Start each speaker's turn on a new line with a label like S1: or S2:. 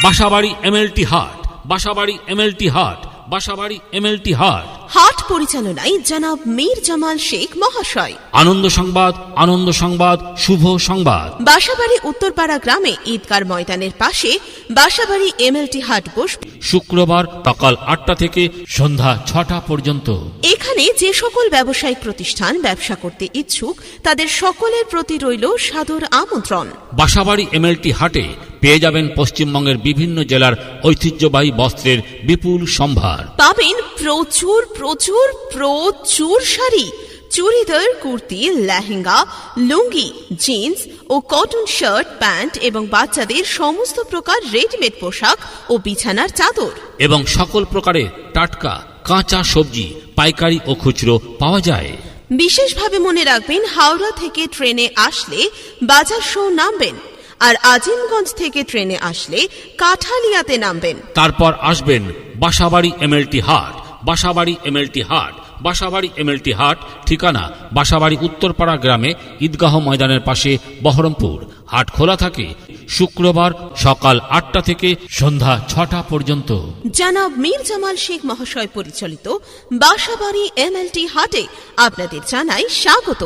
S1: বাসাবাড়ি MLT হাট, বাসাবাড়ি MLT হাট, বাসাবাড়ি MLT হাট।
S2: হাট পরিচালনায় জনাব মীর জামাল শেখ মহাশয়।
S1: আনন্দ সংবাদ, আনন্দ সংবাদ, শুভ সংবাদ।
S2: বাসাবাড়ি উত্তরপাড়া গ্রামে ঈদগার ময়দানের পাশে বাসাবাড়ি এমএলটি হাট বসবে
S1: শুক্রবার সকাল 8টা থেকে সন্ধ্যা 6টা পর্যন্ত।
S2: এখানে যে সকল ব্যবসায়িক প্রতিষ্ঠান ব্যবসা করতে ইচ্ছুক তাদের সকলের প্রতি রইল সাদর আমন্ত্রণ।
S1: বাসাবাড়ি এমএলটি হাটে পেয়ে যাবেন পশ্চিমবঙ্গের বিভিন্ন জেলার ঐতিহ্যবাহী বস্ত্রের বিপুল সম্ভার।
S2: পাবেন প্রচুর প্রচুর প্রচুর শাড়ি, চুড়িদার, কুর্তি, লেহেঙ্গা, লুঙ্গি, জিন্স ও কটন শার্ট, প্যান্ট এবং বাচ্চাদের সমস্ত প্রকার রেডিমেড পোশাক ও বিছানার চাদর
S1: এবং সকল প্রকারের টাটকা কাঁচা সবজি পাইকারি ও খুচরো পাওয়া যায়।
S2: বিশেষভাবে মনে রাখবেন, হাওড়া থেকে ট্রেনে আসলে বাজার শো নামবেন, আর আজিমগঞ্জ থেকে ট্রেনে আসলে কাঠালিয়াতে নামবেন।
S1: তারপর আসবেন বাসাবাড়ি এমএলটি হাট, বাসাবাড়ি এমএলটি হাট, বাসাবাড়ি এমএলটি হাট। ঠিকানা বাসাবাড়ি উত্তরপাড়া গ্রামে ঈদগাহ ময়দানের পাশে, বহরমপুর। হাট খোলা থাকে শুক্রবার সকাল 8টা থেকে সন্ধ্যা 6টা পর্যন্ত।
S2: জনাব মীর জামাল শেখ মহাশয় পরিচালিত বাসাবাড়ি এমএলটি হাটে আপনাদের জানাই স্বাগত।